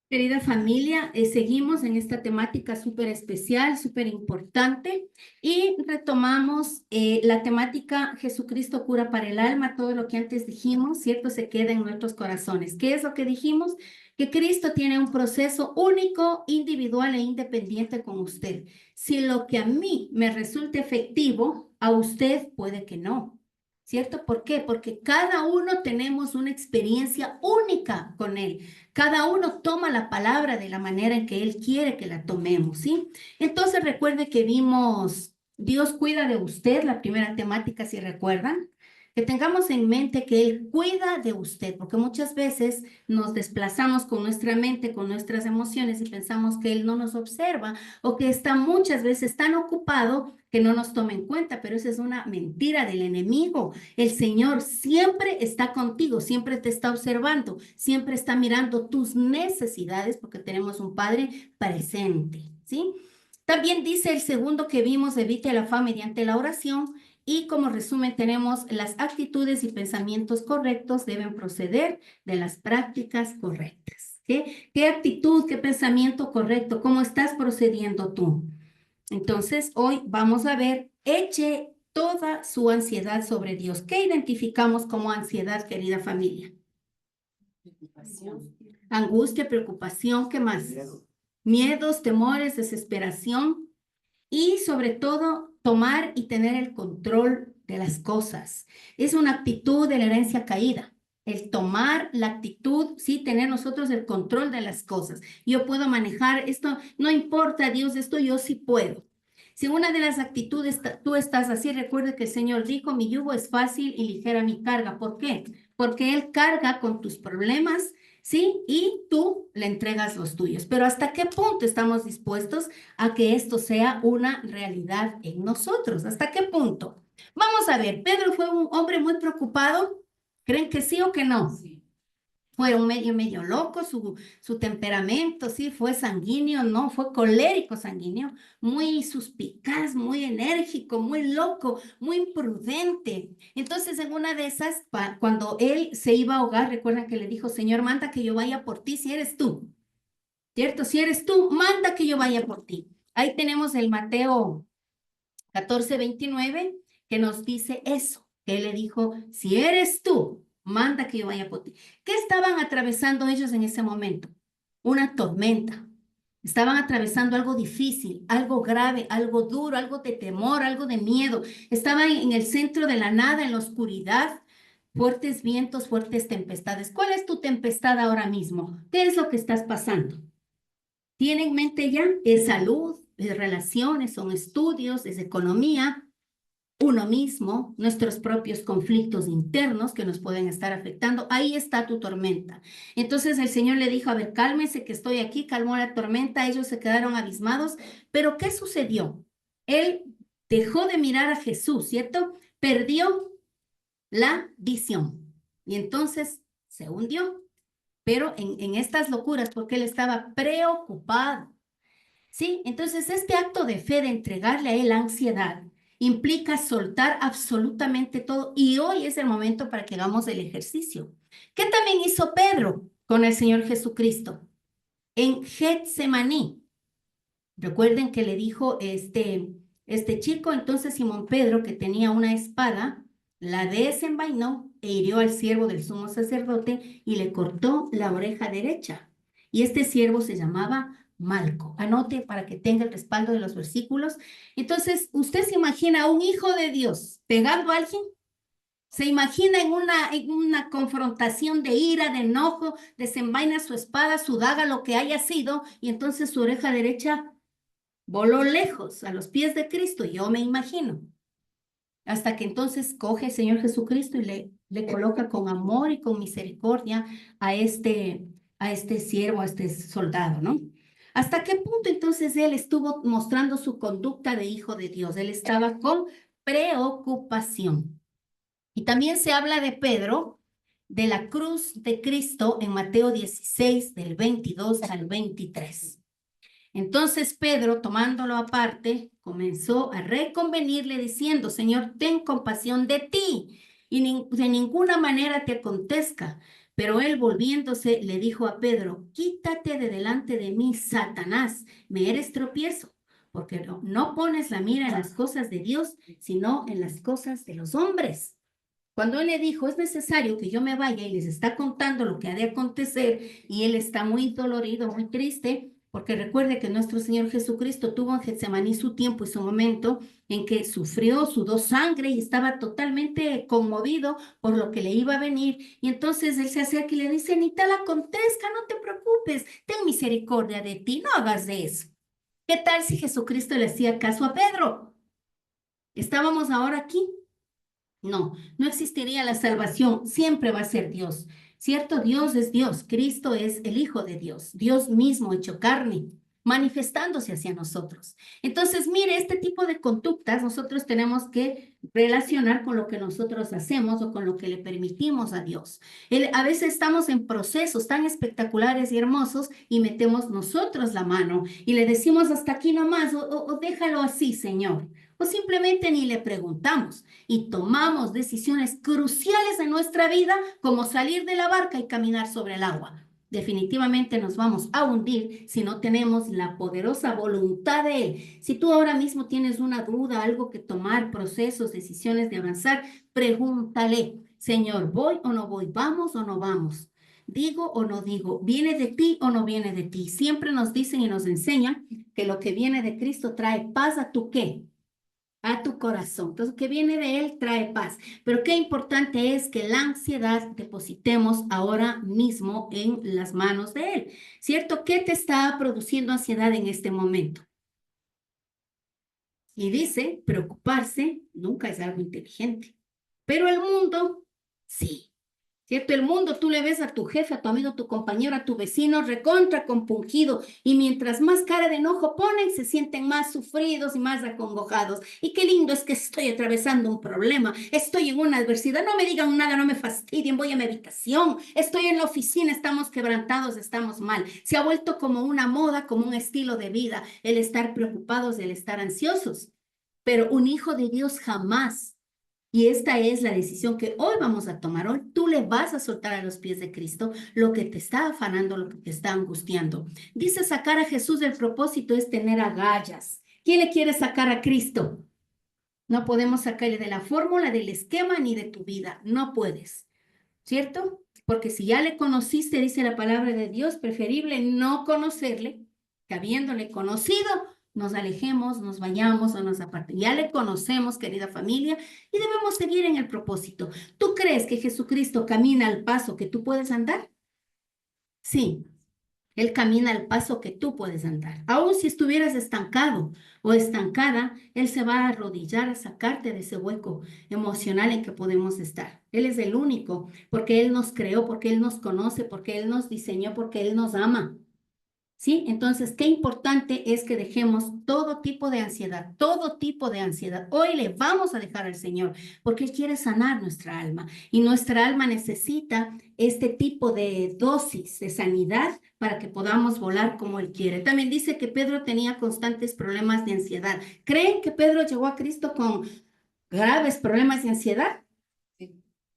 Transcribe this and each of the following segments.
Querida familia, seguimos en esta temática súper especial, súper importante y retomamos la temática Jesucristo cura para el alma, todo lo que antes dijimos, ¿cierto? Se queda en nuestros corazones. ¿Qué es lo que dijimos? Que Cristo tiene un proceso único, individual e independiente con usted. Si lo que a mí me resulta efectivo, a usted puede que no. ¿Cierto? ¿Por qué? Porque cada uno tenemos una experiencia única con Él. Cada uno toma la palabra de la manera en que Él quiere que la tomemos, ¿sí? Entonces recuerde que vimos, Dios cuida de usted, la primera temática, si recuerdan, que tengamos en mente que Él cuida de usted, porque muchas veces nos desplazamos con nuestra mente, con nuestras emociones y pensamos que Él no nos observa o que está muchas veces tan ocupado que no nos toma en cuenta, pero esa es una mentira del enemigo. El Señor siempre está contigo, siempre te está observando, siempre está mirando tus necesidades porque tenemos un Padre presente, ¿sí? También dice el segundo que vimos, evite la afán mediante la oración. Y como resumen tenemos las actitudes y pensamientos correctos deben proceder de las prácticas correctas. ¿Qué actitud, qué pensamiento correcto? ¿Cómo estás procediendo tú? Entonces, hoy vamos a ver, eche toda su ansiedad sobre Dios. ¿Qué identificamos como ansiedad, querida familia? Preocupación. Angustia, preocupación, ¿qué más? Miedo. Miedos, temores, desesperación y sobre todo tomar y tener el control de las cosas. Es una actitud de la herencia caída. El tomar la actitud, sí, tener nosotros el control de las cosas. Yo puedo manejar esto, no importa, Dios, esto yo sí puedo. Si una de las actitudes tú estás así, recuerda que el Señor dijo, mi yugo es fácil y ligera mi carga. ¿Por qué? Porque Él carga con tus problemas, ¿sí? Y tú le entregas los tuyos. Pero ¿hasta qué punto estamos dispuestos a que esto sea una realidad en nosotros? ¿Hasta qué punto? Vamos a ver, Pedro fue un hombre muy preocupado. ¿Creen que sí o que no? Sí. Fue un medio loco, su temperamento, sí, fue sanguíneo, no, fue colérico sanguíneo, muy suspicaz, muy enérgico, muy loco, muy imprudente. Entonces, en una de esas, cuando él se iba a ahogar, recuerdan que le dijo, Señor, manda que yo vaya por ti si eres tú, ¿cierto? Si eres tú, manda que yo vaya por ti. Ahí tenemos el Mateo 14:29, que nos dice eso, que él le dijo, si eres tú, manda que yo vaya por ti. ¿Qué estaban atravesando ellos en ese momento? Una tormenta. Estaban atravesando algo difícil, algo grave, algo duro, algo de temor, algo de miedo. Estaban en el centro de la nada, en la oscuridad, fuertes vientos, fuertes tempestades. ¿Cuál es tu tempestad ahora mismo? ¿Qué es lo que estás pasando? ¿Tiene en mente ya? Es salud, es relaciones, son estudios, es economía, uno mismo, nuestros propios conflictos internos que nos pueden estar afectando. Ahí está tu tormenta. Entonces el Señor le dijo, a ver, cálmese que estoy aquí, calmó la tormenta, ellos se quedaron abismados, pero ¿qué sucedió? Él dejó de mirar a Jesús, ¿cierto? Perdió la visión y entonces se hundió, pero en estas locuras porque él estaba preocupado. Sí, entonces este acto de fe de entregarle a él la ansiedad implica soltar absolutamente todo y hoy es el momento para que hagamos el ejercicio. ¿Qué también hizo Pedro con el Señor Jesucristo? En Getsemaní. Recuerden que le dijo este chico, entonces Simón Pedro, que tenía una espada, la desenvainó e hirió al siervo del sumo sacerdote y le cortó la oreja derecha. Y este siervo se llamaba Malco. Anote para que tenga el respaldo de los versículos. Entonces, ¿usted se imagina a un hijo de Dios pegando a alguien? ¿Se imagina en una confrontación de ira, de enojo, desenvaina su espada, su daga, lo que haya sido, y entonces su oreja derecha voló lejos a los pies de Cristo, yo me imagino, hasta que entonces coge el Señor Jesucristo y le coloca con amor y con misericordia a este siervo, a este soldado, ¿no? ¿Hasta qué punto entonces él estuvo mostrando su conducta de hijo de Dios? Él estaba con preocupación. Y también se habla de Pedro, de la cruz de Cristo en Mateo 16, del 22 al 23. Entonces Pedro, tomándolo aparte, comenzó a reconvenirle diciendo, Señor, ten compasión de ti y de ninguna manera te acontezca. Pero él volviéndose le dijo a Pedro, quítate de delante de mí, Satanás, me eres tropiezo, porque no pones la mira en las cosas de Dios, sino en las cosas de los hombres. Cuando él le dijo, es necesario que yo me vaya y les está contando lo que ha de acontecer, y él está muy dolorido, muy triste, porque recuerde que nuestro Señor Jesucristo tuvo en Getsemaní su tiempo y su momento en que sufrió, sudó sangre y estaba totalmente conmovido por lo que le iba a venir. Y entonces él se acerca y le dice, ni te la acontezca, no te preocupes, ten misericordia de ti, no hagas de eso. ¿Qué tal si Jesucristo le hacía caso a Pedro? Estábamos ahora aquí. No, no existiría la salvación, siempre va a ser Dios. ¿Cierto? Dios es Dios, Cristo es el Hijo de Dios, Dios mismo hecho carne, manifestándose hacia nosotros. Entonces, mire, este tipo de conductas nosotros tenemos que relacionar con lo que nosotros hacemos o con lo que le permitimos a Dios. A veces estamos en procesos tan espectaculares y hermosos y metemos nosotros la mano y le decimos hasta aquí nomás o déjalo así, Señor. O simplemente ni le preguntamos y tomamos decisiones cruciales en nuestra vida, como salir de la barca y caminar sobre el agua. Definitivamente nos vamos a hundir si no tenemos la poderosa voluntad de Él. Si tú ahora mismo tienes una duda, algo que tomar, procesos, decisiones de avanzar, pregúntale, Señor, ¿voy o no voy? ¿Vamos o no vamos? ¿Digo o no digo? ¿Viene de ti o no viene de ti? Siempre nos dicen y nos enseñan que lo que viene de Cristo trae paz a tu ¿qué? A tu corazón. Entonces, que viene de Él trae paz. Pero qué importante es que la ansiedad depositemos ahora mismo en las manos de Él. ¿Cierto? ¿Qué te está produciendo ansiedad en este momento? Y dice, preocuparse nunca es algo inteligente. Pero el mundo, sí. ¿Cierto? El mundo, tú le ves a tu jefe, a tu amigo, a tu compañero, a tu vecino, recontra compungido, y mientras más cara de enojo ponen, se sienten más sufridos y más acongojados. Y qué lindo es que estoy atravesando un problema, estoy en una adversidad, no me digan nada, no me fastidien, voy a mi habitación, estoy en la oficina, estamos quebrantados, estamos mal. Se ha vuelto como una moda, como un estilo de vida, el estar preocupados, el estar ansiosos. Pero un hijo de Dios jamás, y esta es la decisión que hoy vamos a tomar. Hoy tú le vas a soltar a los pies de Cristo lo que te está afanando, lo que te está angustiando. Dice sacar a Jesús del propósito es tener agallas. ¿Quién le quiere sacar a Cristo? No podemos sacarle de la fórmula, del esquema, ni de tu vida. No puedes, ¿cierto? Porque si ya le conociste, dice la palabra de Dios, preferible no conocerle, que habiéndole conocido, nos alejemos, nos vayamos o nos apartemos. Ya le conocemos, querida familia, y debemos seguir en el propósito. ¿Tú crees que Jesucristo camina al paso que tú puedes andar? Sí, Él camina al paso que tú puedes andar. Aun si estuvieras estancado o estancada, Él se va a arrodillar a sacarte de ese hueco emocional en que podemos estar. Él es el único, porque Él nos creó, porque Él nos conoce, porque Él nos diseñó, porque Él nos ama. ¿Sí? Entonces, qué importante es que dejemos todo tipo de ansiedad, todo tipo de ansiedad. Hoy le vamos a dejar al Señor porque Él quiere sanar nuestra alma y nuestra alma necesita este tipo de dosis de sanidad para que podamos volar como Él quiere. También dice que Pedro tenía constantes problemas de ansiedad. ¿Creen que Pedro llegó a Cristo con graves problemas de ansiedad?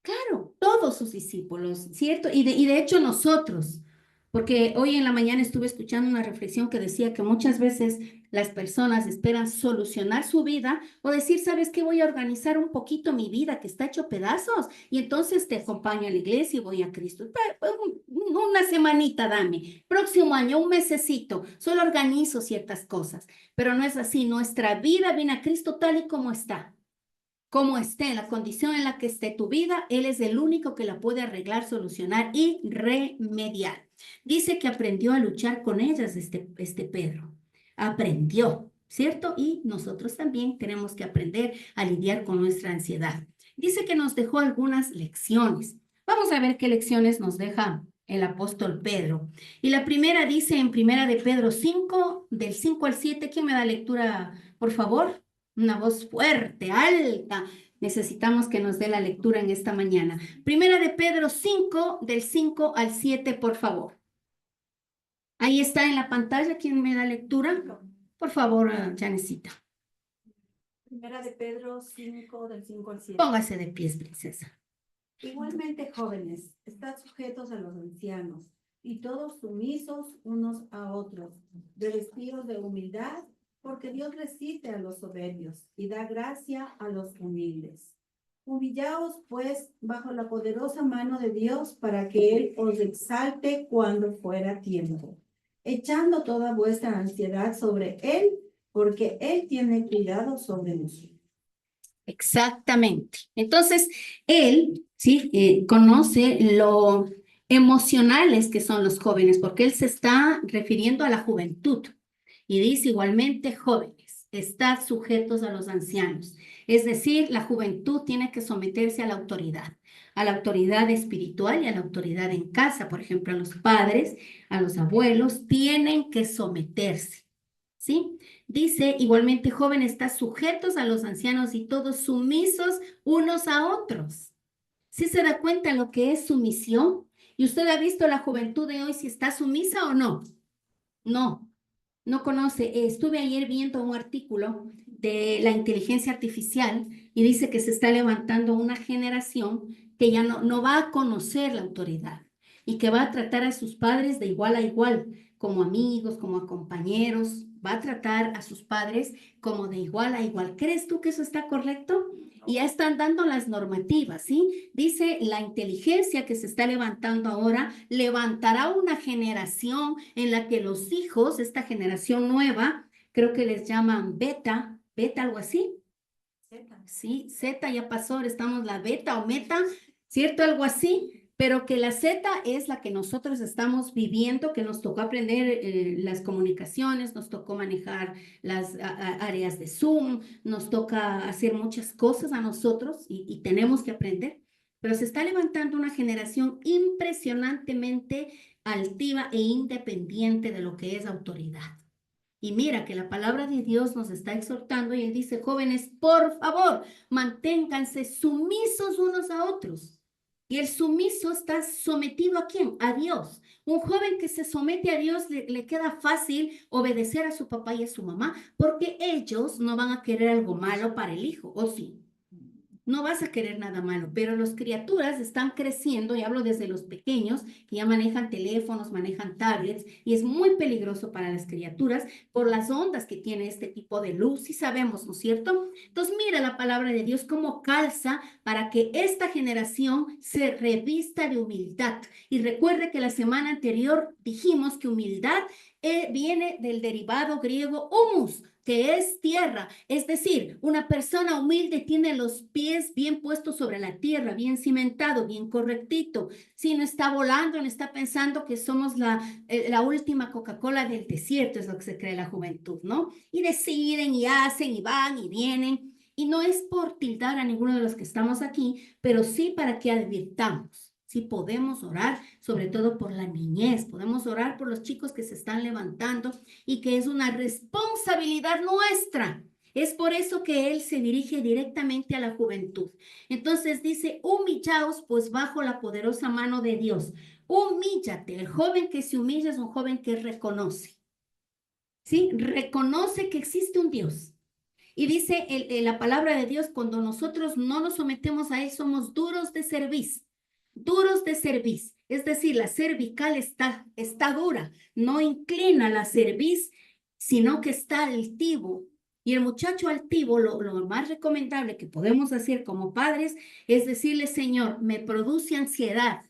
Claro, todos sus discípulos, ¿cierto? Y de hecho nosotros, porque hoy en la mañana estuve escuchando una reflexión que decía que muchas veces las personas esperan solucionar su vida o decir, ¿sabes qué? Voy a organizar un poquito mi vida que está hecho pedazos y entonces te acompaño a la iglesia y voy a Cristo. Una semanita dame, próximo año, un mesecito, solo organizo ciertas cosas, pero no es así. Nuestra vida viene a Cristo tal y como está. Como esté, en la condición en la que esté tu vida, Él es el único que la puede arreglar, solucionar y remediar. Dice que aprendió a luchar con ellas este Pedro. Aprendió, ¿cierto? Y nosotros también tenemos que aprender a lidiar con nuestra ansiedad. Dice que nos dejó algunas lecciones. Vamos a ver qué lecciones nos deja el apóstol Pedro. Y la primera dice en Primera de Pedro 5, del 5 al 7. ¿Quién me da lectura, por favor? Una voz fuerte, alta. Necesitamos que nos dé la lectura en esta mañana. Primera de Pedro 5, del 5 al 7, por favor. Ahí está en la pantalla. ¿Quién me da lectura? Por favor, Janecita. Primera de Pedro 5, del 5 al 7. Póngase de pies, princesa. Igualmente, jóvenes, estad sujetos a los ancianos y todos sumisos unos a otros, revestidos de humildad, porque Dios resiste a los soberbios y da gracia a los humildes. Humillaos, pues, bajo la poderosa mano de Dios para que Él os exalte cuando fuera tiempo, echando toda vuestra ansiedad sobre Él, porque Él tiene cuidado sobre nosotros. Exactamente. Entonces, él, sí, conoce lo emocionales que son los jóvenes, porque él se está refiriendo a la juventud. Y dice igualmente, jóvenes, estad sujetos a los ancianos. Es decir, la juventud tiene que someterse a la autoridad espiritual y a la autoridad en casa. Por ejemplo, a los padres, a los abuelos, tienen que someterse. ¿Sí? Dice, igualmente, jóvenes, está sujetos a los ancianos y todos sumisos unos a otros. ¿Sí se da cuenta lo que es sumisión? ¿Y usted ha visto la juventud de hoy si está sumisa o no? No, no conoce. Estuve ayer viendo un artículo de la inteligencia artificial y dice que se está levantando una generación que ya no va a conocer la autoridad y que va a tratar a sus padres de igual a igual, como amigos, como compañeros, va a tratar a sus padres como de igual a igual. ¿Crees tú que eso está correcto? Y ya están dando las normativas, ¿sí? Dice la inteligencia que se está levantando ahora, levantará una generación en la que los hijos, esta generación nueva, creo que les llaman beta, algo así. Sí, Z ya pasó, ahora estamos la beta o meta, ¿cierto? Algo así. Pero que la Z es la que nosotros estamos viviendo, que nos tocó aprender las comunicaciones, nos tocó manejar las áreas de Zoom, nos toca hacer muchas cosas a nosotros y tenemos que aprender. Pero se está levantando una generación impresionantemente altiva e independiente de lo que es autoridad. Y mira que la palabra de Dios nos está exhortando y él dice, jóvenes, por favor, manténganse sumisos unos a otros. Y el sumiso está sometido ¿a quién? A Dios. Un joven que se somete a Dios le queda fácil obedecer a su papá y a su mamá porque ellos no van a querer algo malo para el hijo, ¿o sí? No vas a querer nada malo, pero las criaturas están creciendo, y hablo desde los pequeños, que ya manejan teléfonos, manejan tablets, y es muy peligroso para las criaturas por las ondas que tiene este tipo de luz, y sabemos, ¿no es cierto? Entonces, mira la palabra de Dios cómo calza para que esta generación se revista de humildad. Y recuerde que la semana anterior dijimos que humildad viene del derivado griego humus, que es tierra. Es decir, una persona humilde tiene los pies bien puestos sobre la tierra, bien cimentado, bien correctito. Si no está volando, no está pensando que somos la última Coca-Cola del desierto, es lo que se cree la juventud, ¿no? Y deciden y hacen y van y vienen. Y no es por tildar a ninguno de los que estamos aquí, pero sí para que advirtamos. Sí podemos orar, sobre todo por la niñez, podemos orar por los chicos que se están levantando y que es una responsabilidad nuestra. Es por eso que él se dirige directamente a la juventud. Entonces dice, humillaos pues bajo la poderosa mano de Dios. Humíllate. El joven que se humilla es un joven que reconoce. ¿Sí? Reconoce que existe un Dios. Y dice la palabra de Dios, cuando nosotros no nos sometemos a él, somos duros de cerviz. Duros de cerviz. Es decir, la cervical está dura, no inclina la cerviz, sino que está altivo. Y el muchacho altivo, lo más recomendable que podemos hacer como padres es decirle, Señor, me produce ansiedad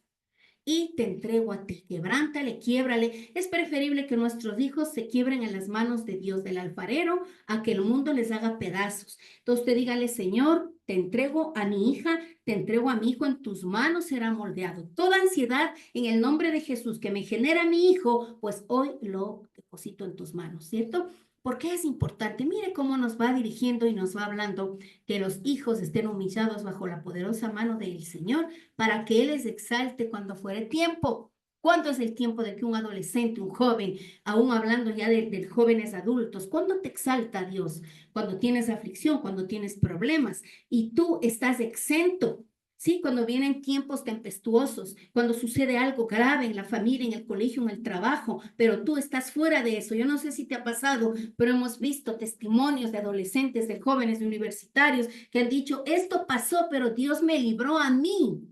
y te entrego a ti. Quebrántale, quiébrale. Es preferible que nuestros hijos se quiebren en las manos de Dios, del alfarero, a que el mundo les haga pedazos. Entonces te dígale, Señor, te entrego a mi hija, te entrego a mi hijo, en tus manos será moldeado. Toda ansiedad en el nombre de Jesús que me genera mi hijo, pues hoy lo deposito en tus manos, ¿cierto? Porque es importante. Mire cómo nos va dirigiendo y nos va hablando que los hijos estén humillados bajo la poderosa mano del Señor para que Él les exalte cuando fuere tiempo. ¿Cuándo es el tiempo de que un adolescente, un joven, aún hablando ya de jóvenes adultos, cuándo te exalta Dios? Cuando tienes aflicción, cuando tienes problemas y tú estás exento. Sí, cuando vienen tiempos tempestuosos, cuando sucede algo grave en la familia, en el colegio, en el trabajo, pero tú estás fuera de eso. Yo no sé si te ha pasado, pero hemos visto testimonios de adolescentes, de jóvenes, de universitarios que han dicho, esto pasó, pero Dios me libró a mí.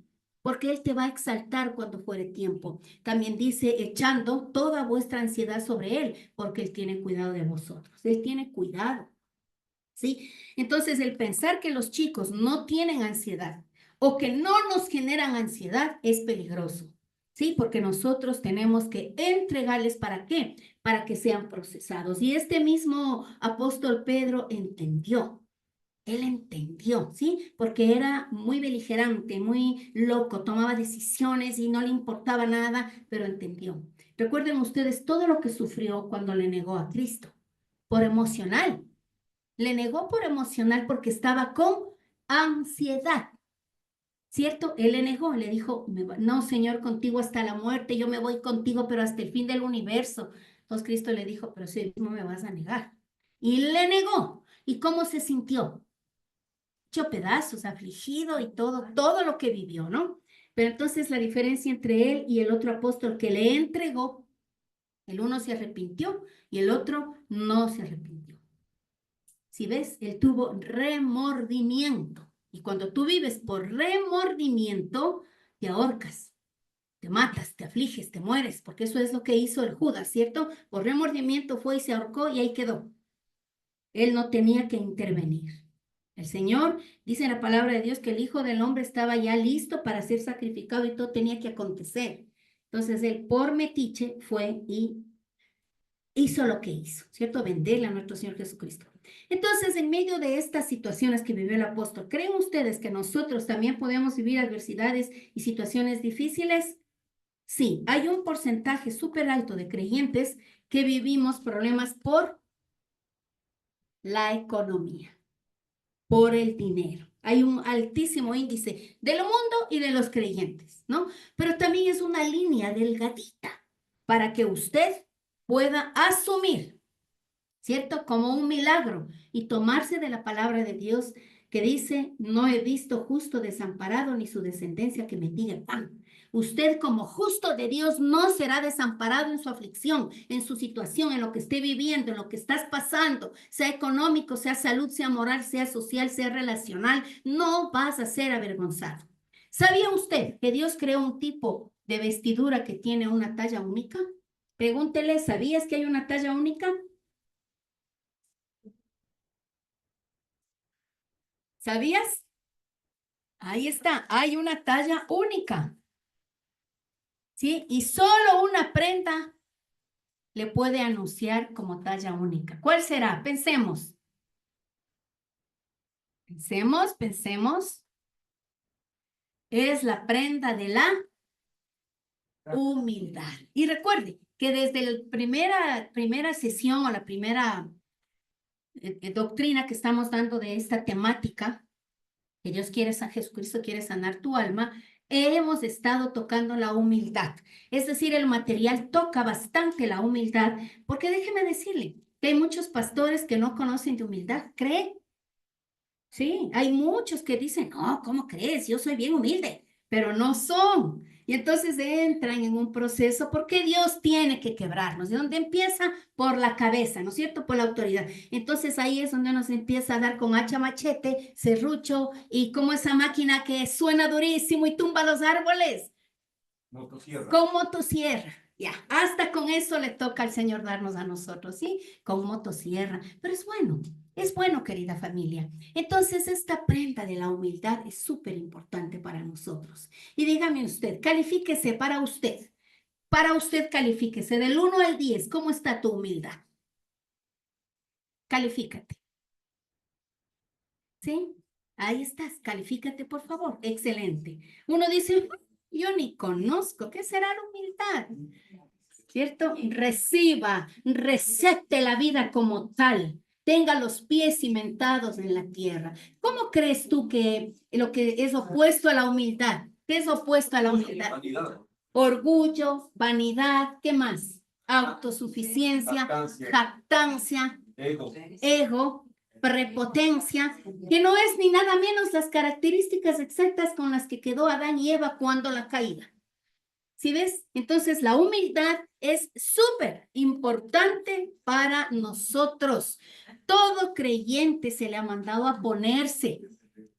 porque Él te va a exaltar cuando fuere tiempo. También dice, echando toda vuestra ansiedad sobre Él, porque Él tiene cuidado de vosotros. Él tiene cuidado, ¿sí? Entonces, el pensar que los chicos no tienen ansiedad o que no nos generan ansiedad es peligroso, ¿sí? Porque nosotros tenemos que entregarles, ¿para qué? Para que sean procesados. Y este mismo apóstol Pedro entendió. Él entendió, ¿sí? Porque era muy beligerante, muy loco, tomaba decisiones y no le importaba nada, pero entendió. Recuerden ustedes todo lo que sufrió cuando le negó a Cristo, por emocional. Le negó por emocional porque estaba con ansiedad, ¿cierto? Él le negó, le dijo, no, Señor, contigo hasta la muerte, yo me voy contigo, pero hasta el fin del universo. Entonces Cristo le dijo, pero si mismo me vas a negar. Y le negó. ¿Y cómo se sintió? Hecho pedazos, afligido y todo lo que vivió, ¿no? Pero entonces la diferencia entre él y el otro apóstol que le entregó, el uno se arrepintió y el otro no se arrepintió. Si ves, él tuvo remordimiento. Y cuando tú vives por remordimiento, te ahorcas, te matas, te afliges, te mueres, porque eso es lo que hizo el Judas, ¿cierto? Por remordimiento fue y se ahorcó y ahí quedó. Él no tenía que intervenir. El Señor dice en la palabra de Dios que el Hijo del Hombre estaba ya listo para ser sacrificado y todo tenía que acontecer. Entonces él por metiche fue y hizo lo que hizo, ¿cierto? Venderle a nuestro Señor Jesucristo. Entonces, en medio de estas situaciones que vivió el apóstol, ¿creen ustedes que nosotros también podemos vivir adversidades y situaciones difíciles? Sí, hay un porcentaje súper alto de creyentes que vivimos problemas por la economía, por el dinero. Hay un altísimo índice del mundo y de los creyentes, ¿no? Pero también es una línea delgadita para que usted pueda asumir, ¿cierto? Como un milagro y tomarse de la palabra de Dios que dice, no he visto justo desamparado ni su descendencia que mendigue el pan. Usted como justo de Dios no será desamparado en su aflicción, en su situación, en lo que esté viviendo, en lo que estás pasando, sea económico, sea salud, sea moral, sea social, sea relacional. No vas a ser avergonzado. ¿Sabía usted que Dios creó un tipo de vestidura que tiene una talla única? Pregúntele, ¿sabías que hay una talla única? ¿Sabías? Ahí está, hay una talla única, ¿sí? Y solo una prenda le puede anunciar como talla única. ¿Cuál será? Pensemos. Pensemos. Es la prenda de la humildad. Y recuerde que desde la primera sesión o la primera doctrina que estamos dando de esta temática, que Dios quiere, Jesucristo quiere sanar tu alma, hemos estado tocando la humildad. Es decir, el material toca bastante la humildad, porque déjeme decirle que hay muchos pastores que no conocen de humildad, ¿cree? Sí, hay muchos que dicen, no, ¿cómo crees? Yo soy bien humilde, pero no son. Y entonces entran en un proceso porque Dios tiene que quebrarnos. ¿De dónde empieza? Por la cabeza, ¿no es cierto? Por la autoridad. Entonces ahí es donde nos empieza a dar con hacha, machete, serrucho y como esa máquina que suena durísimo y tumba los árboles. Motosierra. Con motosierra. Ya, hasta con eso le toca al Señor darnos a nosotros, ¿sí? Con motosierra. Pero es bueno, querida familia. Entonces, esta prenda de la humildad es súper importante para nosotros. Y dígame usted, califíquese para usted. Para usted, califíquese del 1 al 10. ¿Cómo está tu humildad? Califícate. ¿Sí? Ahí estás. Califícate, por favor. Excelente. Uno dice, yo ni conozco. ¿Qué será la humildad? ¿Cierto? Reciba, recete la vida como tal. Tenga los pies cimentados en la tierra. ¿Cómo crees tú que lo que es opuesto a la humildad? ¿Qué es opuesto a la humildad? Vanidad. Orgullo, vanidad, ¿qué más? Autosuficiencia, jactancia, ego, prepotencia, que no es ni nada menos las características exactas con las que quedó Adán y Eva cuando la caída. ¿Sí ves? Entonces la humildad es súper importante para nosotros. Todo creyente se le ha mandado a ponerse.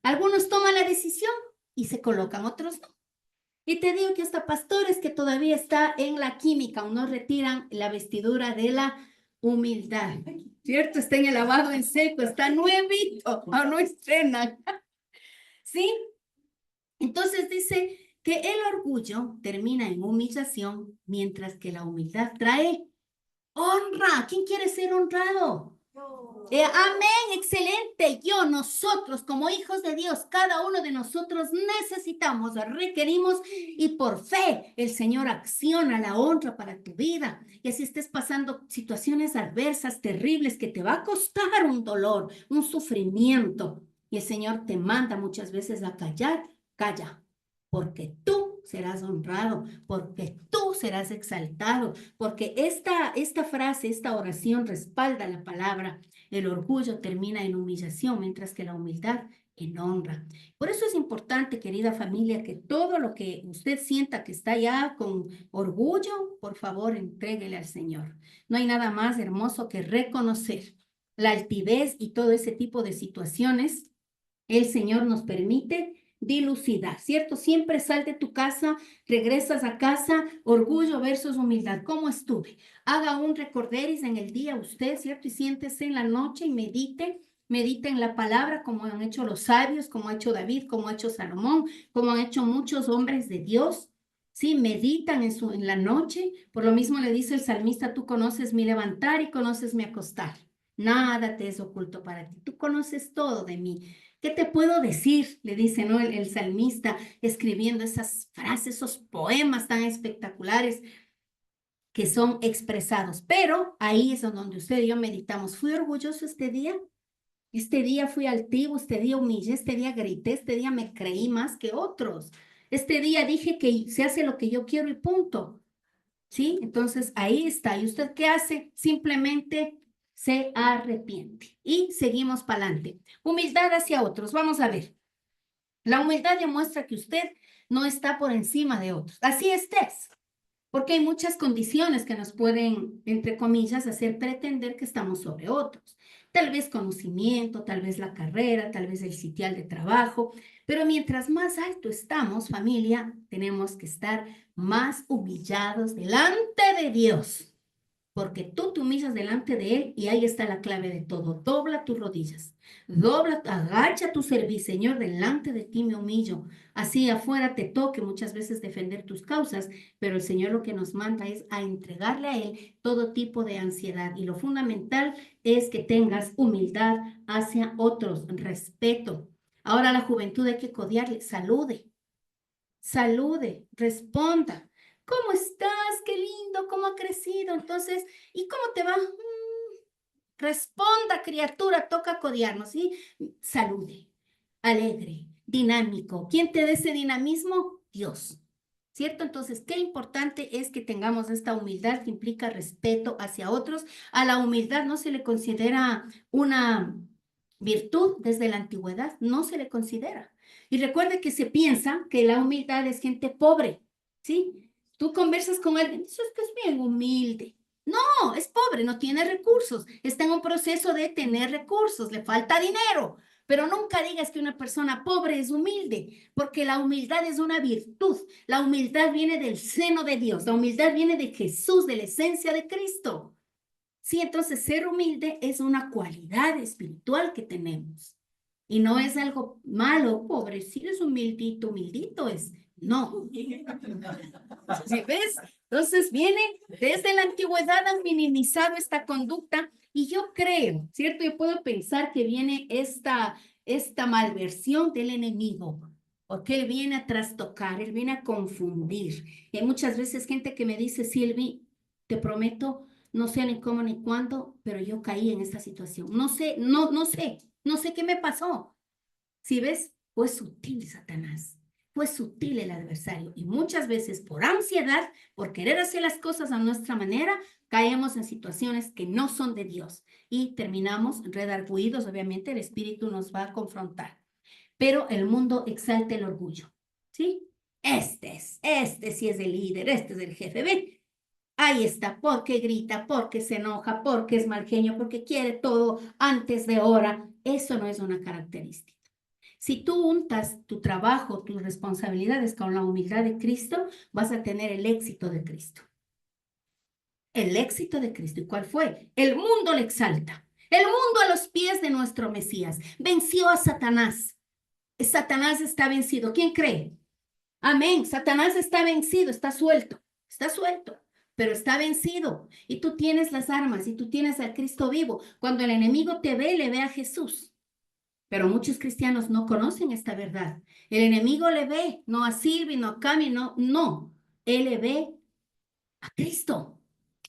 Algunos toman la decisión y se colocan, otros no. Y te digo que hasta pastores que todavía está en la química, aún no retiran la vestidura de la humildad, ¿cierto? Está en el lavado en seco, está nuevito, aún no estrenan, ¿sí? Entonces dice que el orgullo termina en humillación, mientras que la humildad trae honra. ¿Quién quiere ser honrado? Amén, excelente. Nosotros como hijos de Dios, cada uno de nosotros necesitamos, requerimos y por fe el Señor acciona la honra para tu vida. Y así estés pasando situaciones adversas, terribles, que te va a costar un dolor, un sufrimiento. Y el Señor te manda muchas veces a callar, calla, porque tú serás honrado, porque tú serás exaltado, porque esta frase, esta oración respalda la palabra. El orgullo termina en humillación, mientras que la humildad en honra. Por eso es importante, querida familia, que todo lo que usted sienta que está ya con orgullo, por favor, entréguele al Señor. No hay nada más hermoso que reconocer la altivez y todo ese tipo de situaciones. El Señor nos permite dilucidar, ¿cierto? Siempre sal de tu casa, regresas a casa, orgullo versus humildad. ¿Cómo estuve? Haga un recorderis en el día usted, ¿cierto? Y siéntese en la noche y medite en la palabra como han hecho los sabios, como ha hecho David, como ha hecho Salomón, como han hecho muchos hombres de Dios. Sí, meditan en la noche. Por lo mismo le dice el salmista, tú conoces mi levantar y conoces mi acostar. Nada te es oculto para ti. Tú conoces todo de mí. ¿Qué te puedo decir? Le dice, ¿no? El salmista escribiendo esas frases, esos poemas tan espectaculares que son expresados. Pero ahí es donde usted y yo meditamos. ¿Fui orgulloso este día? Este día fui altivo, este día humillé, este día grité, este día me creí más que otros. Este día dije que se hace lo que yo quiero y punto. ¿Sí? Entonces ahí está. ¿Y usted qué hace? Simplemente se arrepiente y seguimos para adelante. Humildad hacia otros. Vamos a ver. La humildad demuestra que usted no está por encima de otros. Así estés. Porque hay muchas condiciones que nos pueden, entre comillas, hacer pretender que estamos sobre otros. Tal vez conocimiento, tal vez la carrera, tal vez el sitial de trabajo, pero mientras más alto estamos, familia, tenemos que estar más humillados delante de Dios, porque tú te humillas delante de Él y ahí está la clave de todo. Dobla tus rodillas, agacha tu cerviz, Señor, delante de ti me humillo. Así afuera te toque muchas veces defender tus causas, pero el Señor lo que nos manda es a entregarle a Él todo tipo de ansiedad. Y lo fundamental es que tengas humildad hacia otros, respeto. Ahora la juventud hay que codiarle, salude, responda. ¿Cómo estás? Qué lindo, cómo ha crecido. Entonces, ¿y cómo te va? Responda, criatura, toca codearnos, ¿sí? Salude, alegre, dinámico. ¿Quién te da ese dinamismo? Dios. ¿Cierto? Entonces, qué importante es que tengamos esta humildad que implica respeto hacia otros. A la humildad no se le considera una virtud desde la antigüedad, no se le considera. Y recuerde que se piensa que la humildad es gente pobre, ¿sí? Tú conversas con alguien, eso es que es bien humilde. No, es pobre, no tiene recursos, está en un proceso de tener recursos, le falta dinero. Pero nunca digas que una persona pobre es humilde, porque la humildad es una virtud. La humildad viene del seno de Dios, la humildad viene de Jesús, de la esencia de Cristo. Sí, entonces ser humilde es una cualidad espiritual que tenemos. Y no es algo malo, pobrecito, es humildito, humildito es. No. ¿Sí ves? Entonces viene desde la antigüedad han minimizado esta conducta y yo creo, ¿cierto? Yo puedo pensar que viene esta malversión del enemigo, porque él viene a trastocar, él viene a confundir. Y hay muchas veces gente que me dice, Silvi, te prometo, no sé ni cómo ni cuándo, pero yo caí en esta situación. No sé qué me pasó. ¿Sí ves? Fue sutil Satanás, fue sutil el adversario y muchas veces por ansiedad, por querer hacer las cosas a nuestra manera, caemos en situaciones que no son de Dios y terminamos redarguidos. Obviamente el espíritu nos va a confrontar, pero el mundo exalta el orgullo, ¿sí? Este sí es el líder, este es el jefe, ¿ven? Ahí está, porque grita, porque se enoja, porque es mal genio, porque quiere todo antes de hora. Eso no es una característica. Si tú untas tu trabajo, tus responsabilidades con la humildad de Cristo, vas a tener el éxito de Cristo. El éxito de Cristo. ¿Y cuál fue? El mundo le exalta. El mundo a los pies de nuestro Mesías. Venció a Satanás. Satanás está vencido. ¿Quién cree? Amén. Satanás está vencido, está suelto, pero está vencido. Y tú tienes las armas y tú tienes al Cristo vivo. Cuando el enemigo te ve, le ve a Jesús. Pero muchos cristianos no conocen esta verdad. El enemigo le ve, no a Silvi, no a Cami, no. Él le ve a Cristo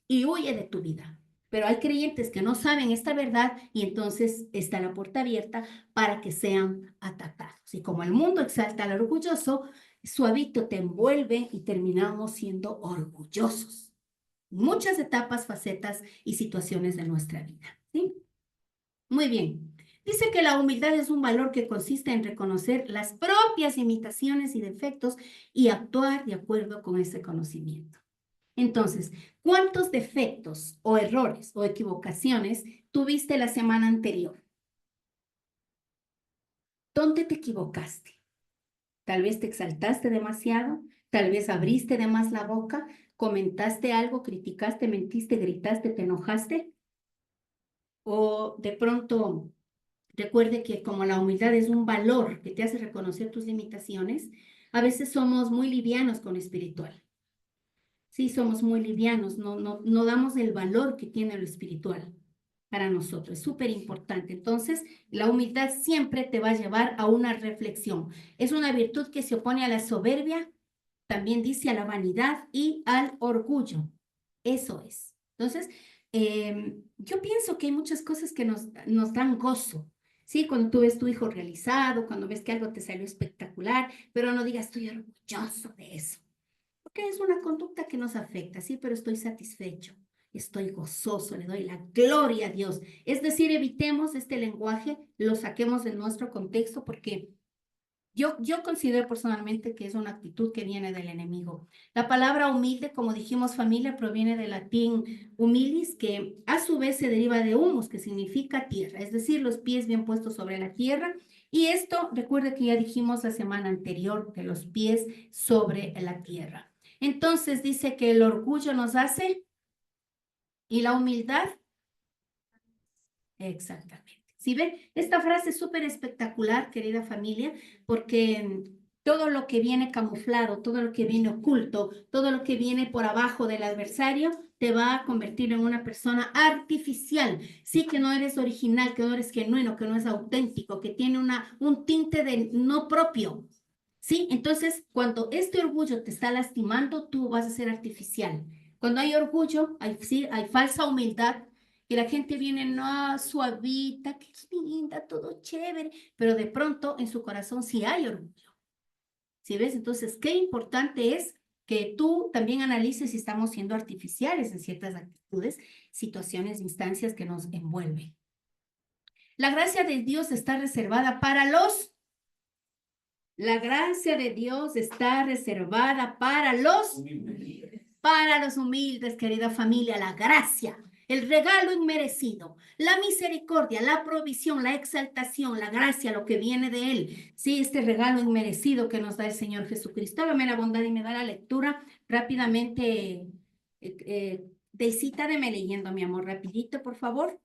y huye de tu vida. Pero hay creyentes que no saben esta verdad y entonces está la puerta abierta para que sean atacados. Y como el mundo exalta al orgulloso, suavito te envuelve y terminamos siendo orgullosos. Muchas etapas, facetas y situaciones de nuestra vida. ¿Sí? Muy bien. Dice que la humildad es un valor que consiste en reconocer las propias limitaciones y defectos y actuar de acuerdo con ese conocimiento. Entonces, ¿cuántos defectos o errores o equivocaciones tuviste la semana anterior? ¿Dónde te equivocaste? Tal vez te exaltaste demasiado, tal vez abriste de más la boca, comentaste algo, criticaste, mentiste, gritaste, te enojaste. O de pronto, recuerde que como la humildad es un valor que te hace reconocer tus limitaciones, a veces somos muy livianos con lo espiritual. Sí, somos muy livianos, no damos el valor que tiene lo espiritual para nosotros. Es súper importante. Entonces, la humildad siempre te va a llevar a una reflexión. Es una virtud que se opone a la soberbia, también dice a la vanidad y al orgullo. Eso es. Entonces, yo pienso que hay muchas cosas que nos dan gozo. Sí, cuando tú ves tu hijo realizado, cuando ves que algo te salió espectacular, pero no digas, estoy orgulloso de eso. Porque es una conducta que nos afecta, sí, pero estoy satisfecho, estoy gozoso, le doy la gloria a Dios. Es decir, evitemos este lenguaje, lo saquemos de nuestro contexto porque yo considero personalmente que es una actitud que viene del enemigo. La palabra humilde, como dijimos familia, proviene del latín humilis, que a su vez se deriva de humus, que significa tierra, es decir, los pies bien puestos sobre la tierra. Y esto, recuerde que ya dijimos la semana anterior, que los pies sobre la tierra. Entonces dice que el orgullo nos hace y la humildad, exactamente. ¿Sí ven? Esta frase es súper espectacular, querida familia, porque todo lo que viene camuflado, todo lo que viene oculto, todo lo que viene por abajo del adversario, te va a convertir en una persona artificial. Sí, que no eres original, que no eres genuino, que no es auténtico, que tiene un tinte de no propio. ¿Sí? Entonces, cuando este orgullo te está lastimando, tú vas a ser artificial. Cuando hay orgullo, sí, hay falsa humildad, y la gente viene, no, suavita, qué linda, todo chévere, pero de pronto en su corazón sí hay orgullo. ¿Sí ves? Entonces, qué importante es que tú también analices si estamos siendo artificiales en ciertas actitudes, situaciones, instancias que nos envuelven. La gracia de Dios está reservada para la gracia de Dios está reservada para los humildes, querida familia, la gracia, el regalo inmerecido, la misericordia, la provisión, la exaltación, la gracia, lo que viene de Él. Sí, este regalo inmerecido que nos da el Señor Jesucristo. Hágame la bondad y me da la lectura rápidamente. Deme leyendo, mi amor, rapidito, por favor.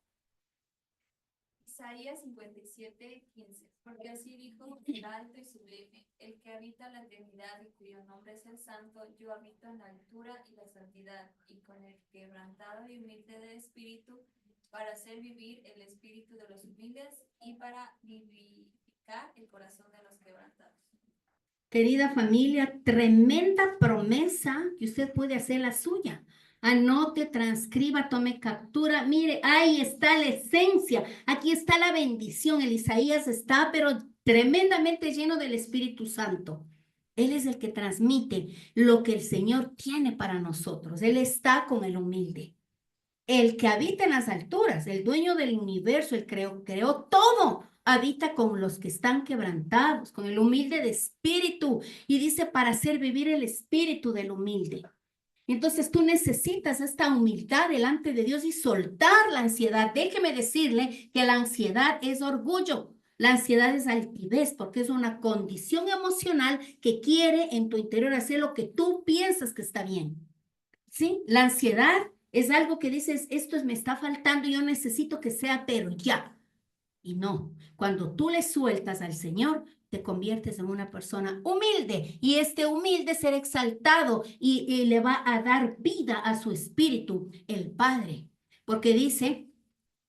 Isaías 57:15. Porque así dijo el alto y sublime, el que habita la eternidad y cuyo nombre es el santo, yo habito en la altura y la santidad, y con el quebrantado y humilde de espíritu, para hacer vivir el espíritu de los humildes y para vivificar el corazón de los quebrantados. Querida familia, tremenda promesa que usted puede hacer la suya. Anote, transcriba, tome captura. Mire, ahí está la esencia. Aquí está la bendición. El Isaías está, pero tremendamente lleno del Espíritu Santo. Él es el que transmite lo que el Señor tiene para nosotros. Él está con el humilde. El que habita en las alturas, el dueño del universo, el creó todo, habita con los que están quebrantados, con el humilde de espíritu. Y dice, para hacer vivir el espíritu del humilde. Entonces tú necesitas esta humildad delante de Dios y soltar la ansiedad. Déjeme decirle que la ansiedad es orgullo. La ansiedad es altivez porque es una condición emocional que quiere en tu interior hacer lo que tú piensas que está bien. ¿Sí? La ansiedad es algo que dices, me está faltando, yo necesito que sea, pero ya. Y no, cuando tú le sueltas al Señor, te conviertes en una persona humilde y este humilde será exaltado y le va a dar vida a su espíritu, el Padre, porque dice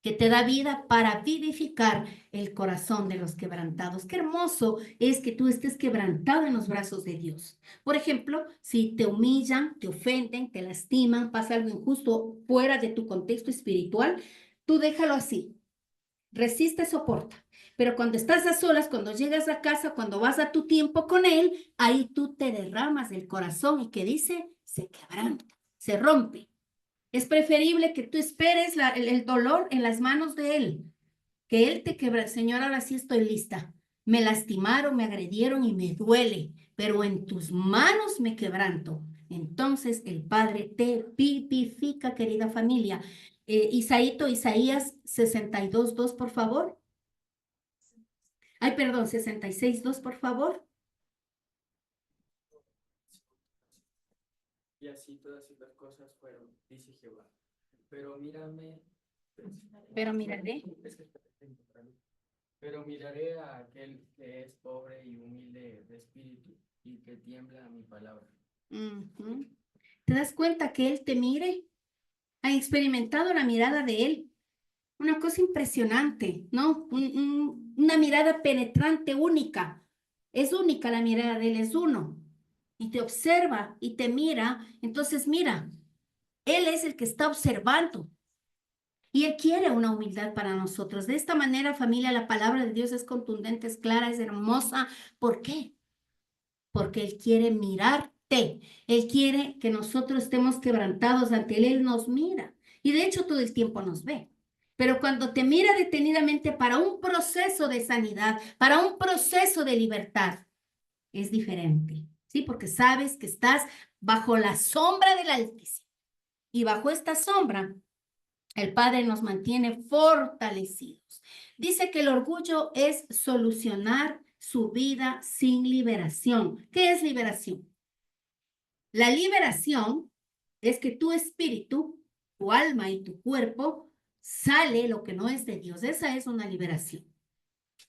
que te da vida para vivificar el corazón de los quebrantados. Qué hermoso es que tú estés quebrantado en los brazos de Dios. Por ejemplo, si te humillan, te ofenden, te lastiman, pasa algo injusto fuera de tu contexto espiritual, tú déjalo así. Resiste, soporta. Pero cuando estás a solas, cuando llegas a casa, cuando vas a tu tiempo con Él, ahí tú te derramas del corazón y que dice, se quebranta, se rompe. Es preferible que tú esperes el dolor en las manos de Él, que Él te quebra. Señor, ahora sí estoy lista. Me lastimaron, me agredieron y me duele, pero en tus manos me quebranto. Entonces el Padre te vivifica, querida familia. Isaías 62:2, por favor. Ay, perdón, 66:2, por favor. Y así todas estas cosas fueron, dice Jehová. Pero mírame. Pero miraré. Pero miraré a aquel que es pobre y humilde de espíritu y que tiembla a mi palabra. ¿Te das cuenta que Él te mire? Han experimentado la mirada de Él. Una cosa impresionante, ¿no? Una mirada penetrante, única. Es única la mirada de Él, es uno. Y te observa y te mira. Entonces, mira, Él es el que está observando. Y Él quiere una humildad para nosotros. De esta manera, familia, la palabra de Dios es contundente, es clara, es hermosa. ¿Por qué? Porque Él quiere mirarte. Él quiere que nosotros estemos quebrantados ante Él. Él nos mira. Y de hecho, todo el tiempo nos ve. Pero cuando te mira detenidamente para un proceso de sanidad, para un proceso de libertad, es diferente. ¿Sí? Porque sabes que estás bajo la sombra del Altísimo. Y bajo esta sombra, el Padre nos mantiene fortalecidos. Dice que el orgullo es solucionar su vida sin liberación. ¿Qué es liberación? La liberación es que tu espíritu, tu alma y tu cuerpo sale lo que no es de Dios. Esa es una liberación.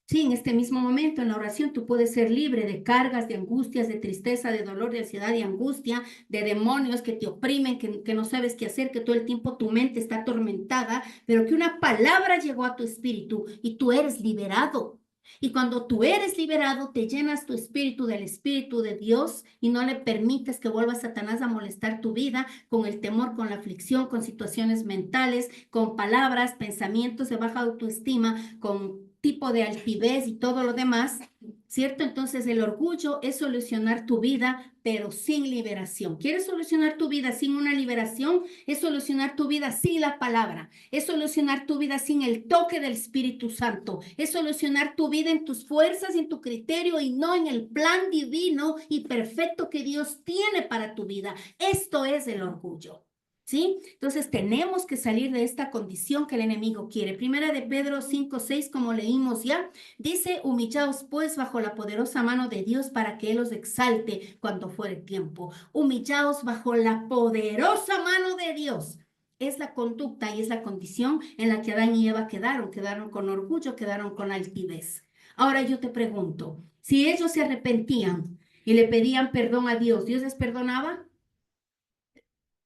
Sí, en este mismo momento, en la oración, tú puedes ser libre de cargas, de angustias, de tristeza, de dolor, de ansiedad y angustia, de demonios que te oprimen, que no sabes qué hacer, que todo el tiempo tu mente está atormentada, pero que una palabra llegó a tu espíritu y tú eres liberado. Y cuando tú eres liberado, te llenas tu espíritu del Espíritu de Dios y no le permites que vuelva Satanás a molestar tu vida con el temor, con la aflicción, con situaciones mentales, con palabras, pensamientos de baja autoestima, con tipo de altivez y todo lo demás, ¿cierto? Entonces el orgullo es solucionar tu vida, pero sin liberación. ¿Quieres solucionar tu vida sin una liberación? Es solucionar tu vida sin la palabra, es solucionar tu vida sin el toque del Espíritu Santo, es solucionar tu vida en tus fuerzas y en tu criterio y no en el plan divino y perfecto que Dios tiene para tu vida. Esto es el orgullo. ¿Sí? Entonces tenemos que salir de esta condición que el enemigo quiere. Primera de Pedro 5:6, como leímos ya, dice, humillaos pues bajo la poderosa mano de Dios para que Él os exalte cuando fuere tiempo. Humillaos bajo la poderosa mano de Dios. Es la conducta y es la condición en la que Adán y Eva quedaron con orgullo, quedaron con altivez. Ahora yo te pregunto, si ellos se arrepentían y le pedían perdón a Dios, ¿Dios les perdonaba?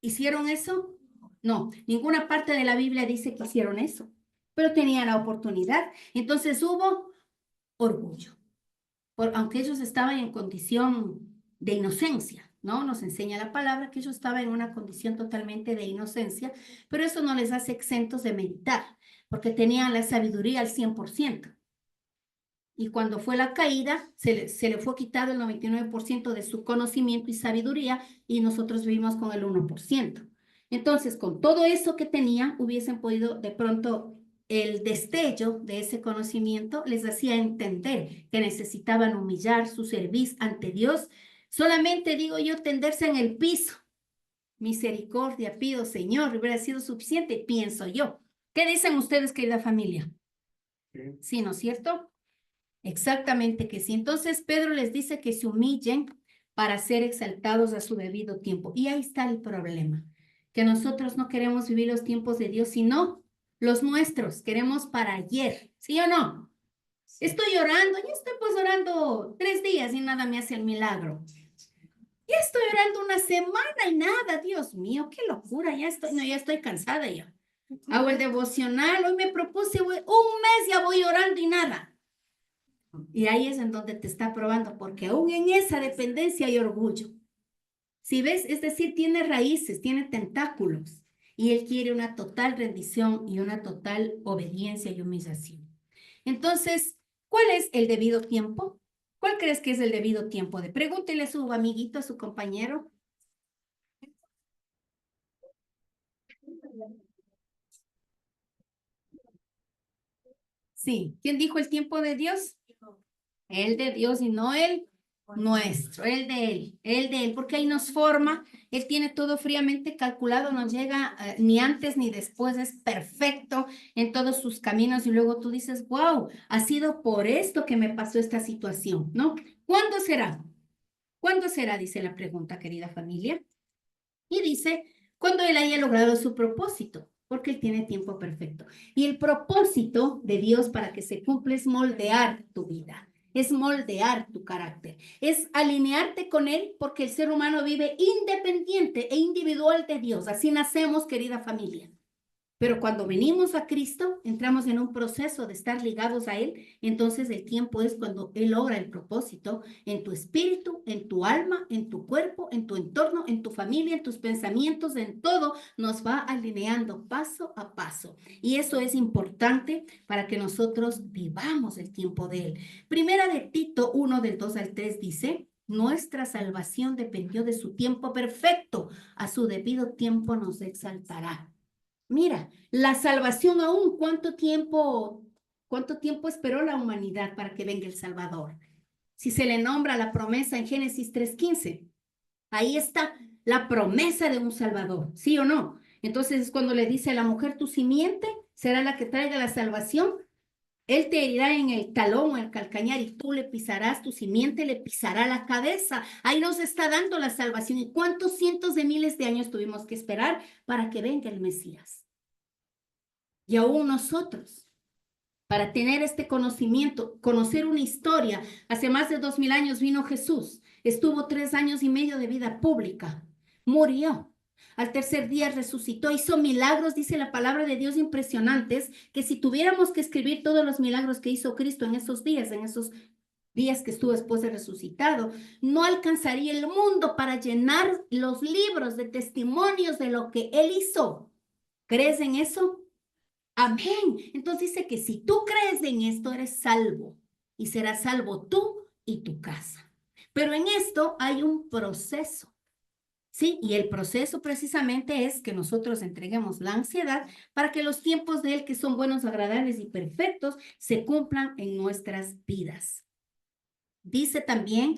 ¿Hicieron eso? No, ninguna parte de la Biblia dice que hicieron eso, pero tenían la oportunidad. Entonces hubo orgullo, aunque ellos estaban en condición de inocencia, ¿no? Nos enseña la palabra que ellos estaban en una condición totalmente de inocencia, pero eso no les hace exentos de meditar, porque tenían la sabiduría al 100%. Y cuando fue la caída, se le fue quitado el 99% de su conocimiento y sabiduría y nosotros vivimos con el 1%. Entonces, con todo eso que tenían, hubiesen podido de pronto el destello de ese conocimiento les hacía entender que necesitaban humillar su cerviz ante Dios. Solamente digo yo, tenderse en el piso. Misericordia pido, Señor, hubiera sido suficiente, pienso yo. ¿Qué dicen ustedes, querida familia? Sí, ¿no es cierto? Exactamente que sí. Entonces Pedro les dice que se humillen para ser exaltados a su debido tiempo. Y ahí está el problema, que nosotros no queremos vivir los tiempos de Dios, sino los nuestros. Queremos para ayer, ¿sí o no? Estoy orando, ya estoy pues orando 3 días y nada me hace el milagro. Ya estoy orando una semana y nada, Dios mío, qué locura, ya estoy, no, ya estoy cansada ya. Hago el devocional, hoy me propuse, un mes ya voy orando y nada. Y ahí es en donde te está probando, porque aún en esa dependencia hay orgullo. Si ves, es decir, tiene raíces, tiene tentáculos, y él quiere una total rendición y una total obediencia y humillación. Entonces, ¿cuál es el debido tiempo? ¿Cuál crees que es el debido tiempo? Pregúntele a su amiguito, a su compañero. Sí, ¿quién dijo el tiempo de Dios? El de Dios y no el nuestro, el de él, porque ahí nos forma, él tiene todo fríamente calculado, no llega ni antes ni después, es perfecto en todos sus caminos y luego tú dices, wow, ha sido por esto que me pasó esta situación, ¿no? ¿Cuándo será? ¿Cuándo será? Dice la pregunta, querida familia. Y dice, cuando él haya logrado su propósito, porque él tiene tiempo perfecto. Y el propósito de Dios para que se cumpla es moldear tu vida, es moldear tu carácter, es alinearte con él, porque el ser humano vive independiente e individual de Dios. Así nacemos, querida familia. Pero cuando venimos a Cristo, entramos en un proceso de estar ligados a Él. Entonces el tiempo es cuando Él logra el propósito en tu espíritu, en tu alma, en tu cuerpo, en tu entorno, en tu familia, en tus pensamientos, en todo. Nos va alineando paso a paso. Y eso es importante para que nosotros vivamos el tiempo de Él. Primera de Tito 1 del 2 al 3 dice, nuestra salvación dependió de su tiempo perfecto. A su debido tiempo nos exaltará. Mira, la salvación aún, cuánto tiempo esperó la humanidad para que venga el Salvador? Si se le nombra la promesa en Génesis 3:15, ahí está la promesa de un Salvador, ¿sí o no? Entonces es cuando le dice a la mujer, tu simiente será la que traiga la salvación. Él te herirá en el talón o el calcañar y tú le pisarás, tu simiente le pisará la cabeza. Ahí nos está dando la salvación. ¿Y cuántos cientos de miles de años tuvimos que esperar para que venga el Mesías? Y aún nosotros, para tener este conocimiento, conocer una historia. Hace más de 2000 años vino Jesús, estuvo 3 años y medio de vida pública, murió. Al tercer día resucitó, hizo milagros, dice la palabra de Dios, impresionantes, que si tuviéramos que escribir todos los milagros que hizo Cristo en esos días que estuvo después de resucitado, no alcanzaría el mundo para llenar los libros de testimonios de lo que Él hizo. ¿Crees en eso? Amén. Entonces dice que si tú crees en esto, eres salvo y serás salvo tú y tu casa. Pero en esto hay un proceso, ¿sí? Y el proceso precisamente es que nosotros entreguemos la ansiedad para que los tiempos de Él, que son buenos, agradables y perfectos, se cumplan en nuestras vidas. Dice también,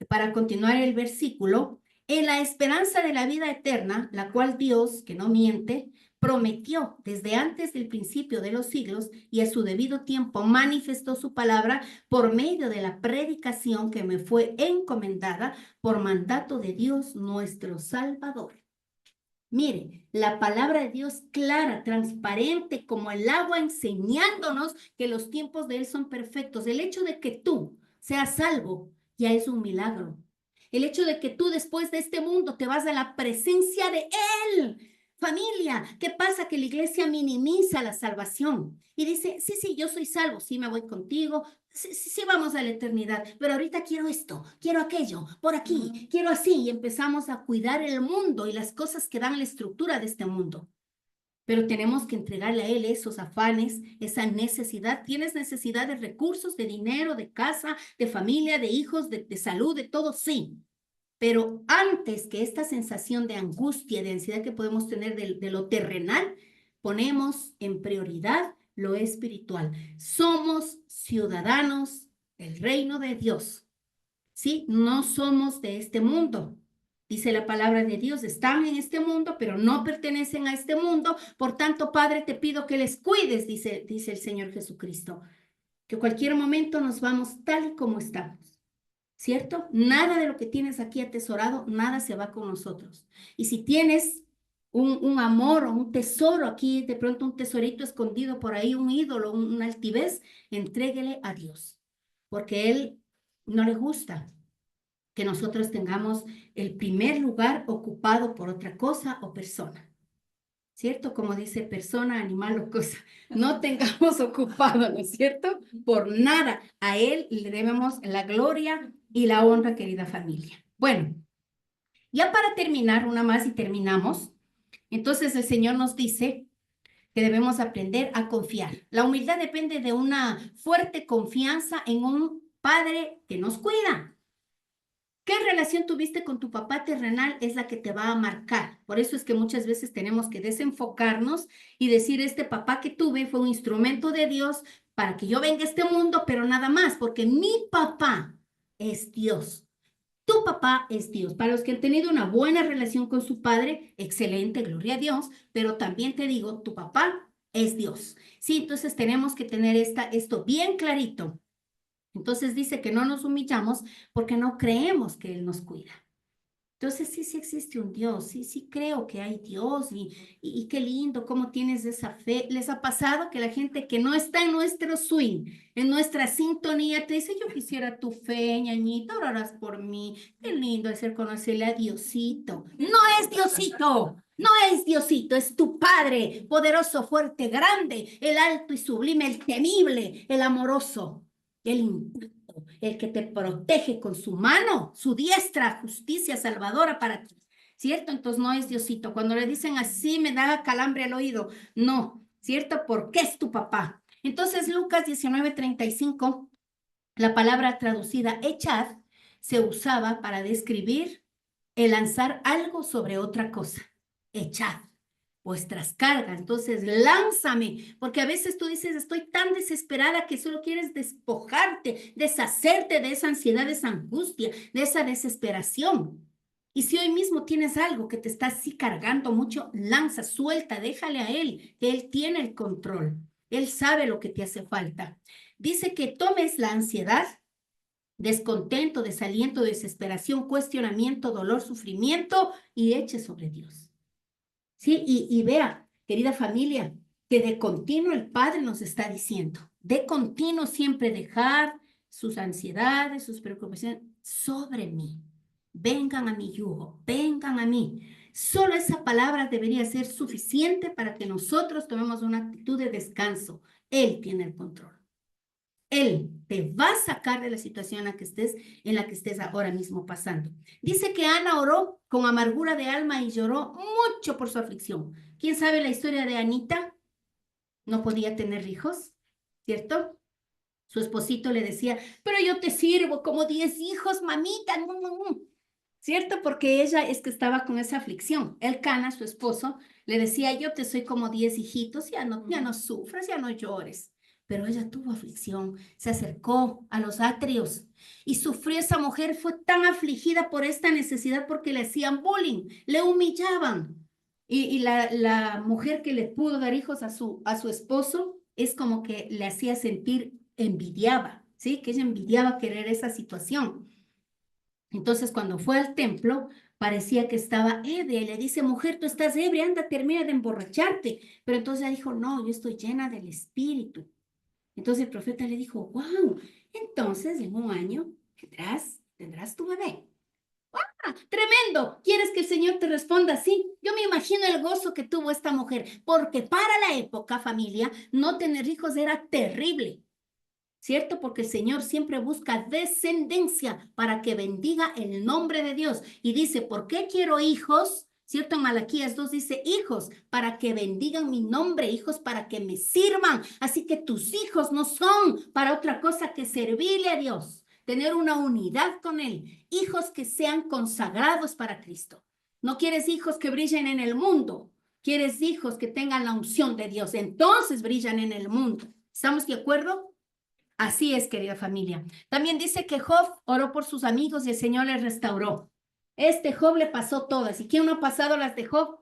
para continuar el versículo, en la esperanza de la vida eterna, la cual Dios, que no miente, prometió desde antes del principio de los siglos y a su debido tiempo manifestó su palabra por medio de la predicación que me fue encomendada por mandato de Dios nuestro Salvador. Mire, la palabra de Dios clara, transparente como el agua, enseñándonos que los tiempos de Él son perfectos. El hecho de que tú seas salvo ya es un milagro. El hecho de que tú después de este mundo te vas a la presencia de Él. Familia, ¿qué pasa? Que la iglesia minimiza la salvación y dice, sí, sí, yo soy salvo, sí me voy contigo, sí, sí, sí vamos a la eternidad, pero ahorita quiero esto, quiero aquello, por aquí, quiero así, y empezamos a cuidar el mundo y las cosas que dan la estructura de este mundo. Pero tenemos que entregarle a Él esos afanes, esa necesidad. ¿Tienes necesidad de recursos, de dinero, de casa, de familia, de hijos, de salud, de todo? Sí. Pero antes que esta sensación de angustia, de ansiedad que podemos tener de lo terrenal, ponemos en prioridad lo espiritual. Somos ciudadanos del reino de Dios, ¿sí? No somos de este mundo. Dice la palabra de Dios, están en este mundo, pero no pertenecen a este mundo. Por tanto, Padre, te pido que les cuides, dice el Señor Jesucristo. que cualquier momento nos vamos tal y como estamos, ¿cierto? Nada de lo que tienes aquí atesorado, nada se va con nosotros. Y si tienes un amor o un tesoro aquí, de pronto un tesorito escondido por ahí, un ídolo, una altivez, entréguele a Dios, porque Él no le gusta que nosotros tengamos el primer lugar ocupado por otra cosa o persona. ¿Cierto? Como dice persona, animal o cosa. No tengamos ocupado, ¿no es cierto? Por nada. A Él le debemos la gloria y la honra, querida familia. Bueno, ya para terminar, una más y terminamos. Entonces el Señor nos dice que debemos aprender a confiar. La humildad depende de una fuerte confianza en un Padre que nos cuida. ¿Qué relación tuviste con tu papá terrenal? Es la que te va a marcar. Por eso es que muchas veces tenemos que desenfocarnos y decir, este papá que tuve fue un instrumento de Dios para que yo venga a este mundo, pero nada más, porque mi papá es Dios. Tu papá es Dios. Para los que han tenido una buena relación con su padre, excelente, gloria a Dios, pero también te digo, tu papá es Dios. Sí, entonces tenemos que tener esto bien clarito. Entonces dice que no nos humillamos porque no creemos que Él nos cuida. Entonces sí existe un Dios, sí creo que hay Dios y qué lindo cómo tienes esa fe. ¿Les ha pasado que la gente que no está en nuestro swing, en nuestra sintonía, te dice, yo quisiera tu fe, ñañito, orarás por mí? Qué lindo es conocerle a Diosito. No es Diosito, no es Diosito, es tu Padre, poderoso, fuerte, grande, el alto y sublime, el temible, el amoroso, el intacto, el que te protege con su mano, su diestra, justicia salvadora para ti, ¿cierto? Entonces no es Diosito. Cuando le dicen así, me da calambre al oído. No, ¿cierto? Porque es tu papá. Entonces Lucas 19:35, la palabra traducida echad, se usaba para describir el lanzar algo sobre otra cosa. Echad vuestras cargas. Entonces, lánzame, porque a veces tú dices, estoy tan desesperada que solo quieres despojarte, deshacerte de esa ansiedad, de esa angustia, de esa desesperación. Y si hoy mismo tienes algo que te está así cargando mucho, lanza, suelta, déjale a Él, que Él tiene el control. Él sabe lo que te hace falta. Dice que tomes la ansiedad, descontento, desaliento, desesperación, cuestionamiento, dolor, sufrimiento y eches sobre Dios. Sí, y vea, querida familia, que de continuo el Padre nos está diciendo, de continuo siempre dejar sus ansiedades, sus preocupaciones sobre mí. Vengan a mi yugo, vengan a mí. Solo esa palabra debería ser suficiente para que nosotros tomemos una actitud de descanso. Él tiene el control. Él te va a sacar de la situación en la que estés ahora mismo pasando. Dice que Ana oró con amargura de alma y lloró mucho por su aflicción. ¿Quién sabe la historia de Anita? No podía tener hijos, ¿cierto? Su esposito le decía, pero yo te sirvo como 10 hijos, mamita. ¿Cierto? Porque ella es que estaba con esa aflicción. Elcana, su esposo, le decía, yo te soy como 10 hijitos, ya no sufras, ya no llores. Pero ella tuvo aflicción, se acercó a los atrios y sufrió. Esa mujer, fue tan afligida por esta necesidad porque le hacían bullying, le humillaban. Y la mujer que le pudo dar hijos a su esposo es como que le hacía sentir envidiaba, ¿sí? Que ella envidiaba querer esa situación. Entonces, cuando fue al templo, parecía que estaba ebria y le dice, mujer, tú estás ebria, anda, termina de emborracharte. Pero entonces ella dijo, no, yo estoy llena del Espíritu. Entonces el profeta le dijo, wow, entonces en un año tendrás tu bebé. ¡Ah, tremendo! ¿Quieres que el Señor te responda así? Yo me imagino el gozo que tuvo esta mujer, porque para la época, familia, no tener hijos era terrible. ¿Cierto? Porque el Señor siempre busca descendencia para que bendiga el nombre de Dios. Y dice, ¿por qué quiero hijos? ¿Cierto? En Malaquías 2 dice, hijos, para que bendigan mi nombre, hijos para que me sirvan. Así que tus hijos no son para otra cosa que servirle a Dios, tener una unidad con Él. Hijos que sean consagrados para Cristo. No quieres hijos que brillen en el mundo. Quieres hijos que tengan la unción de Dios. Entonces brillan en el mundo. ¿Estamos de acuerdo? Así es, querida familia. También dice que Job oró por sus amigos y el Señor les restauró. Job le pasó todas. ¿Y quién no ha pasado las de Job?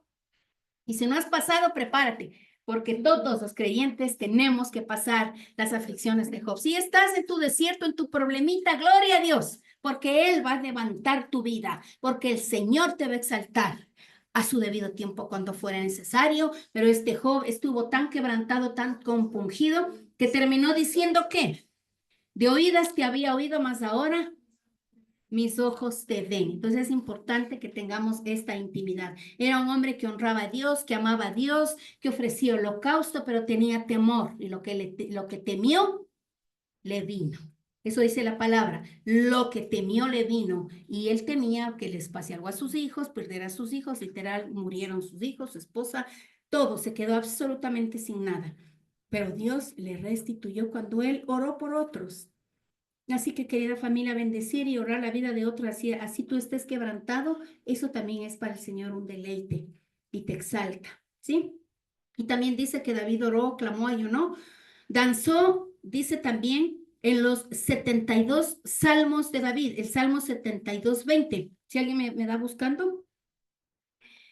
Y si no has pasado, prepárate, porque todos los creyentes tenemos que pasar las aflicciones de Job. Si estás en tu desierto, en tu problemita, gloria a Dios, porque Él va a levantar tu vida, porque el Señor te va a exaltar a su debido tiempo cuando fuera necesario. Pero este Job estuvo tan quebrantado, tan compungido, que terminó diciendo que de oídas te había oído, mas ahora mis ojos te ven. Entonces es importante que tengamos esta intimidad. Era un hombre que honraba a Dios, que amaba a Dios, que ofrecía holocausto, pero tenía temor y lo que temió le vino. Eso dice la palabra, lo que temió le vino, y él temía que les pase algo a sus hijos, perder a sus hijos, literal, murieron sus hijos, su esposa, todo, se quedó absolutamente sin nada. Pero Dios le restituyó cuando él oró por otros. Así que, querida familia, bendecir y orar la vida de otros, así tú estés quebrantado, eso también es para el Señor un deleite y te exalta, ¿sí? Y también dice que David oró, clamó, ayunó, danzó, dice también en los 72 salmos de David, el Salmo 72:20. Si alguien me da buscando.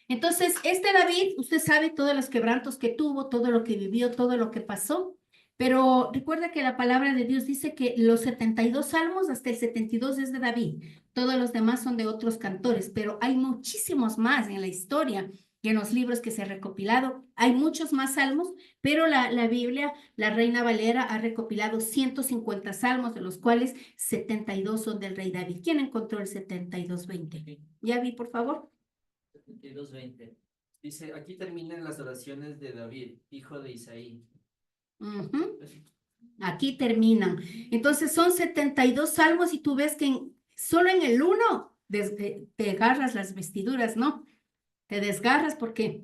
Entonces, este David, usted sabe todos los quebrantos que tuvo, todo lo que vivió, todo lo que pasó, pero recuerda que la palabra de Dios dice que los 72 salmos, hasta el 72 es de David, todos los demás son de otros cantores, pero hay muchísimos más en la historia y en los libros que se han recopilado. Hay muchos más salmos, pero la Biblia, la Reina Valera, ha recopilado 150 salmos, de los cuales 72 son del rey David. ¿Quién encontró el 72:20? Ya vi, por favor. 72:20. Dice, aquí terminan las oraciones de David, hijo de Isaí. Ujú. Aquí terminan. Entonces son 72 salmos y tú ves que solo en el uno te agarras las vestiduras, ¿no? Te desgarras porque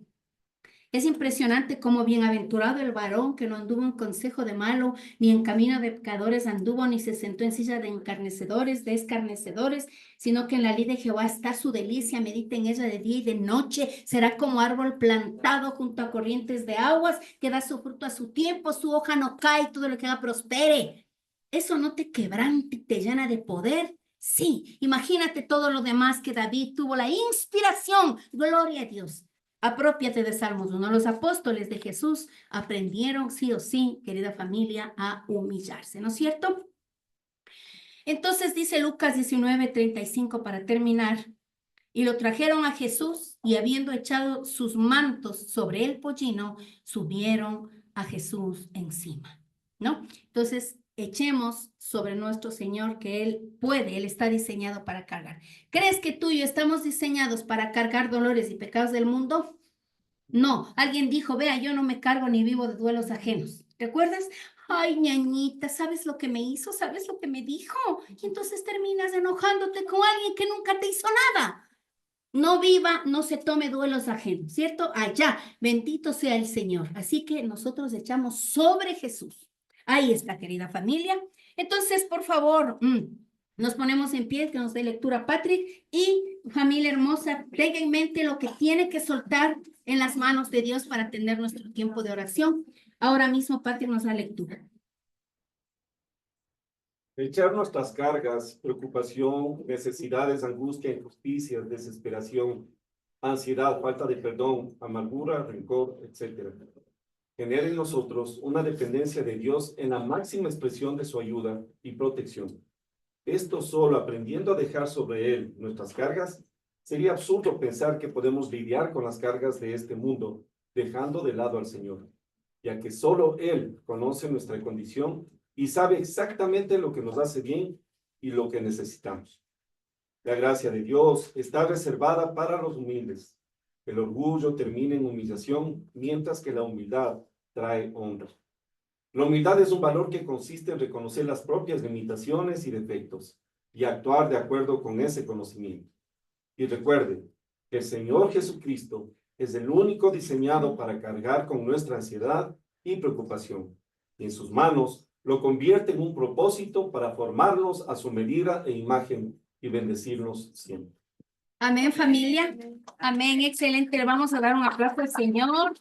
es impresionante cómo bienaventurado el varón que no anduvo en consejo de malo, ni en camino de pecadores anduvo, ni se sentó en silla de encarnecedores, de escarnecedores, sino que en la ley de Jehová está su delicia, medita en ella de día y de noche, será como árbol plantado junto a corrientes de aguas, que da su fruto a su tiempo, su hoja no cae, todo lo que haga prospere. ¿Eso no te quebranta y te llena de poder? Sí, imagínate todo lo demás que David tuvo, la inspiración, gloria a Dios. Apropiate de Salmos 1. Los apóstoles de Jesús aprendieron, sí o sí, querida familia, a humillarse, ¿no es cierto? Entonces dice Lucas 19:35 para terminar, y lo trajeron a Jesús y habiendo echado sus mantos sobre el pollino, subieron a Jesús encima, ¿no? Entonces, echemos sobre nuestro Señor que Él puede, Él está diseñado para cargar. ¿Crees que tú y yo estamos diseñados para cargar dolores y pecados del mundo? No, alguien dijo, vea, yo no me cargo ni vivo de duelos ajenos. ¿Te acuerdas? Ay, ñañita, ¿sabes lo que me hizo? ¿Sabes lo que me dijo? Y entonces terminas enojándote con alguien que nunca te hizo nada. No viva, no se tome duelos ajenos, ¿cierto? Allá, bendito sea el Señor. Así que nosotros echamos sobre Jesús. Ahí está, querida familia. Entonces, por favor, nos ponemos en pie, que nos dé lectura Patrick. Y familia hermosa, tenga en mente lo que tiene que soltar en las manos de Dios para tener nuestro tiempo de oración. Ahora mismo, Patrick nos da lectura. Echar nuestras cargas, preocupación, necesidades, angustia, injusticia, desesperación, ansiedad, falta de perdón, amargura, rencor, etc. Genera en nosotros una dependencia de Dios en la máxima expresión de su ayuda y protección. Esto solo aprendiendo a dejar sobre Él nuestras cargas, sería absurdo pensar que podemos lidiar con las cargas de este mundo, dejando de lado al Señor, ya que solo Él conoce nuestra condición y sabe exactamente lo que nos hace bien y lo que necesitamos. La gracia de Dios está reservada para los humildes. El orgullo termina en humillación, mientras que la humildad trae honra. La humildad es un valor que consiste en reconocer las propias limitaciones y defectos y actuar de acuerdo con ese conocimiento. Y recuerde que el Señor Jesucristo es el único diseñado para cargar con nuestra ansiedad y preocupación. Y en sus manos lo convierte en un propósito para formarnos a su medida e imagen y bendecirnos siempre. Amén, familia. Amén, excelente. Le vamos a dar un aplauso al Señor.